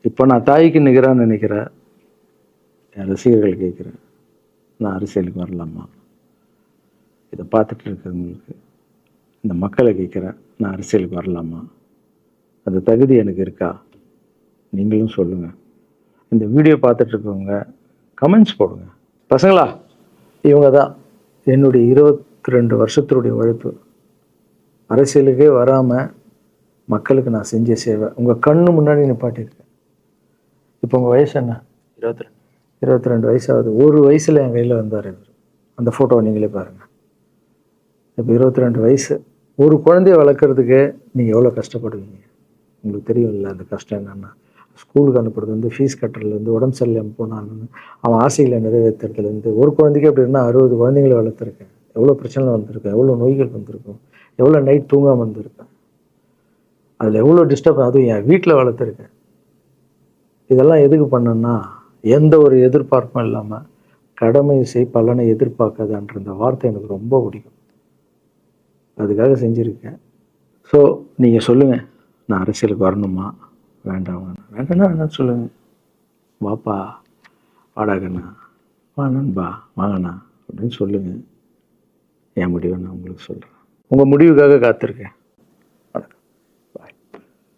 இப்போ நான் தாய்க்கு நிகரான்னு நினைக்கிற என் ரசிகர்கள் கேட்குறேன், நான் அரசியலுக்கு வரலாமா? இதை பார்த்துட்டு இருக்கிறவங்களுக்கு, இந்த மக்களை கேட்குறேன், நான் அரசியலுக்கு வரலாமா? அந்த தகுதி எனக்கு இருக்கா? நீங்களும் சொல்லுங்கள். இந்த வீடியோ பார்த்துட்டு இருக்கவங்க கமெண்ட்ஸ் போடுங்க. பசங்களா, இவங்க தான் என்னுடைய 22 வருஷத்தினுடைய உழைப்பு. அரசியலுக்கே வராமல் மக்களுக்கு நான் செஞ்ச சேவை உங்கள் கண்ணு முன்னாடி நிப்பாட்டியிருக்கேன். இப்போ உங்கள் வயசு என்ன? 22 வயசாகுது. ஒரு வயசில் என் கையில் வந்தார் இவர். அந்த ஃபோட்டோவை நீங்களே பாருங்கள். இப்போ 22 வயசு. ஒரு குழந்தைய வளர்க்குறதுக்கு நீங்கள் எவ்வளோ கஷ்டப்படுவீங்க? உங்களுக்கு தெரியும்ல அந்த கஷ்டம் என்னென்னா. ஸ்கூலுக்கு அனுப்புறதுலேருந்து, ஃபீஸ் கட்டுறதுலேருந்து, உடம்பு சரியில்லாமல் போனான்னு அவன் ஆசைகளை நிறைவேற்றுறதுலேருந்து, ஒரு குழந்தைக்கு அப்படி இருந்தால் 60 குழந்தைங்களை வளர்த்துருக்கேன். எவ்வளோ பிரச்சனை வந்திருக்கேன், எவ்வளோ நோய்கள் வந்திருக்கும், எவ்வளோ நைட் தூங்காமல் வந்திருக்கேன், அதில் எவ்வளோ டிஸ்டர்ப், அதுவும் என் வீட்டில் வளர்த்துருக்கேன். இதெல்லாம் எதுக்கு பண்ணேன்னா, எந்த ஒரு எதிர்பார்ப்பும் இல்லாமல் கடமை செய் பலனை எதிர்பார்க்காதன்ற இந்த வார்த்தை எனக்கு ரொம்ப பிடிக்கும். அதுக்காக செஞ்சுருக்கேன். ஸோ நீங்கள் சொல்லுங்கள், நான் அரசியலுக்கு வரணுமா வேண்டாம்? வேண்டாம்னா வேணான்னு சொல்லுங்கள். வாப்பா, வாடாகண்ணா, வா நண்பா, வாங்கண்ணா அப்படின்னு சொல்லுங்கள். என் முடிவை நான் உங்களுக்கு சொல்கிறேன். உங்கள் முடிவுக்காக காத்திருக்கேன்.